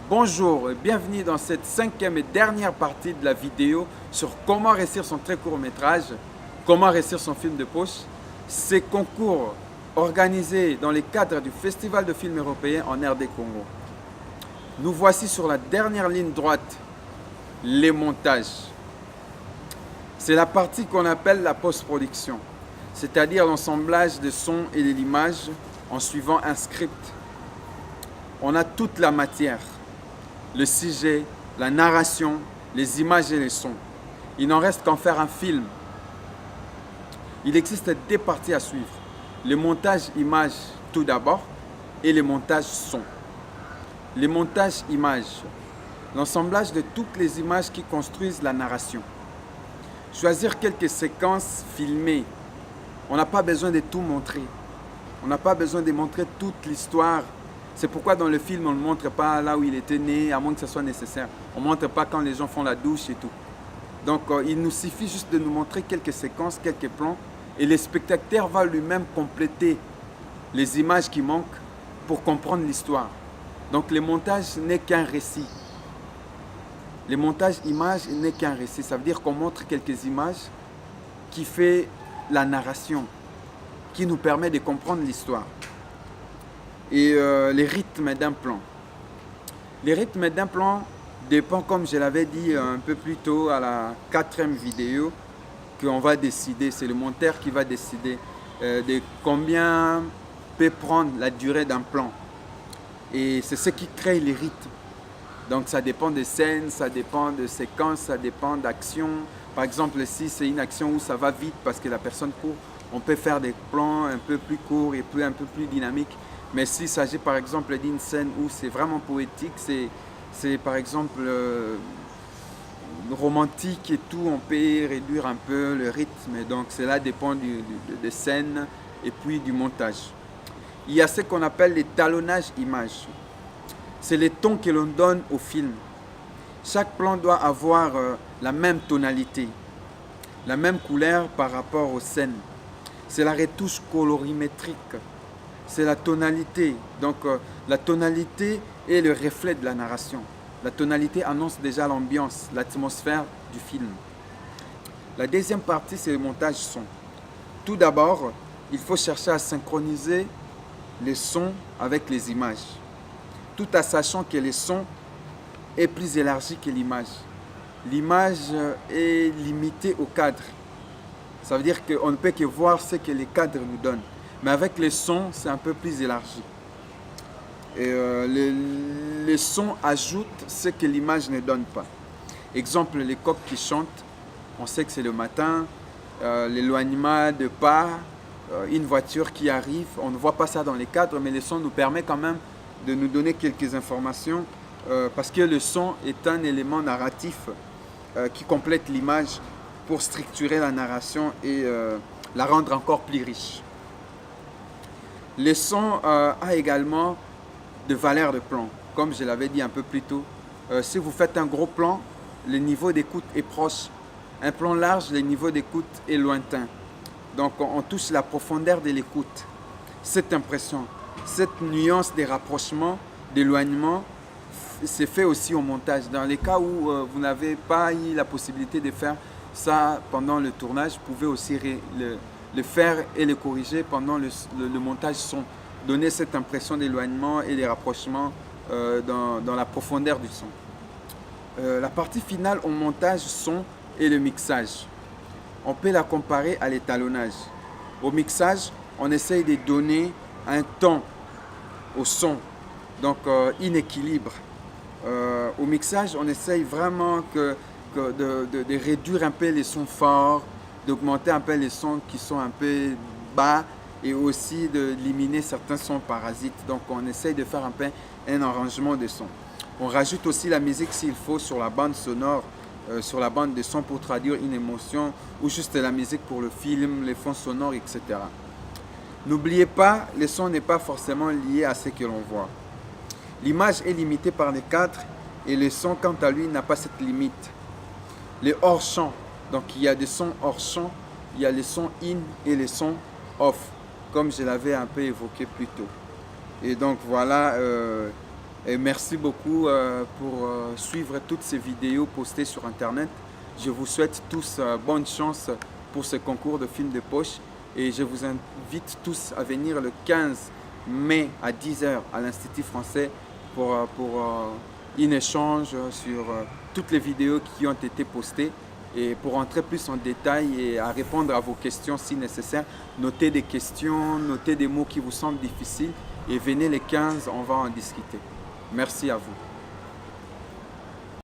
Bonjour et bienvenue dans cette cinquième et dernière partie de la vidéo sur comment réussir son très court métrage, comment réussir son film de poche. Ces concours organisés dans le cadre du Festival de films européens en RD Congo. Nous voici sur la dernière ligne droite, les montages. C'est la partie qu'on appelle la post-production, c'est-à-dire l'assemblage des sons et de l'image en suivant un script. On a toute la matière. Le sujet, la narration, les images et les sons. Il n'en reste qu'en faire un film. Il existe deux parties à suivre. Le montage image tout d'abord et le montage son. Le montage image, l'assemblage de toutes les images qui construisent la narration. Choisir quelques séquences filmées. On n'a pas besoin de tout montrer. On n'a pas besoin de montrer toute l'histoire. C'est pourquoi dans le film, on ne montre pas là où il était né, à moins que ce soit nécessaire. On ne montre pas quand les gens font la douche et tout. Donc, il nous suffit juste de nous montrer quelques séquences, quelques plans, et le spectateur va lui-même compléter les images qui manquent pour comprendre l'histoire. Donc, le montage n'est qu'un récit. Le montage image n'est qu'un récit. Ça veut dire qu'on montre quelques images qui fait la narration, qui nous permet de comprendre l'histoire. Et les rythmes d'un plan. Les rythmes d'un plan dépendent, comme je l'avais dit un peu plus tôt à la quatrième vidéo, qu'on va décider, c'est le monteur qui va décider de combien peut prendre la durée d'un plan. Et c'est ce qui crée les rythmes. Donc ça dépend des scènes, ça dépend de séquences, ça dépend d'actions. Par exemple, si c'est une action où ça va vite parce que la personne court, on peut faire des plans un peu plus courts et un peu plus dynamiques. Mais s'il s'agit par exemple d'une scène où c'est vraiment poétique, c'est par exemple romantique et tout, on peut réduire un peu le rythme. Donc cela dépend des scènes et puis du montage. Il y a ce qu'on appelle les talonnages images. C'est les tons que l'on donne au film. Chaque plan doit avoir la même tonalité, la même couleur par rapport aux scènes. C'est la retouche colorimétrique. C'est la tonalité. Donc la tonalité est le reflet de la narration. La tonalité annonce déjà l'ambiance, l'atmosphère du film. La deuxième partie, c'est le montage son. Tout d'abord, il faut chercher à synchroniser les sons avec les images, tout en sachant que le son est plus élargi que l'image. L'image est limitée au cadre. Ça veut dire qu'on ne peut que voir ce que les cadres nous donnent. Mais avec les sons, c'est un peu plus élargi. Et les sons ajoutent ce que l'image ne donne pas. Exemple, les coqs qui chantent, on sait que c'est le matin, l'éloignement de pas, une voiture qui arrive, on ne voit pas ça dans les cadres, mais le son nous permet quand même de nous donner quelques informations parce que le son est un élément narratif qui complète l'image pour structurer la narration et la rendre encore plus riche. Le son a également de valeur de plan, comme je l'avais dit un peu plus tôt. Si vous faites un gros plan, le niveau d'écoute est proche. Un plan large, le niveau d'écoute est lointain. Donc on touche la profondeur de l'écoute. Cette impression, cette nuance des rapprochements, d'éloignement, c'est fait aussi au montage. Dans les cas où vous n'avez pas eu la possibilité de faire ça pendant le tournage, vous pouvez aussi le faire et le corriger pendant le montage son. Donner cette impression d'éloignement et des rapprochements dans la profondeur du son. La partie finale au montage son est le mixage. On peut la comparer à l'étalonnage. Au mixage, on essaye de donner un ton au son, donc un équilibre. Au mixage, on essaye vraiment de réduire un peu les sons forts, d'augmenter un peu les sons qui sont un peu bas et aussi d'éliminer certains sons parasites. Donc on essaye de faire un peu un arrangement de sons. On rajoute aussi la musique s'il faut sur la bande sonore, sur la bande de son pour traduire une émotion ou juste la musique pour le film, les fonds sonores, etc. N'oubliez pas, le son n'est pas forcément lié à ce que l'on voit. L'image est limitée par les cadres et le son, quant à lui, n'a pas cette limite. Les hors-champ, donc il y a des sons hors-champ, il y a les sons in et les sons off, comme je l'avais un peu évoqué plus tôt. Et donc voilà Et merci beaucoup pour suivre toutes ces vidéos postées sur Internet. Je vous souhaite tous bonne chance pour ce concours de films de poche et je vous invite tous à venir le 15 mai à 10 h à l'Institut français pour un échange sur toutes les vidéos qui ont été postées. Et pour entrer plus en détail et à répondre à vos questions si nécessaire, notez des questions, notez des mots qui vous semblent difficiles et venez les 15, on va en discuter. Merci à vous.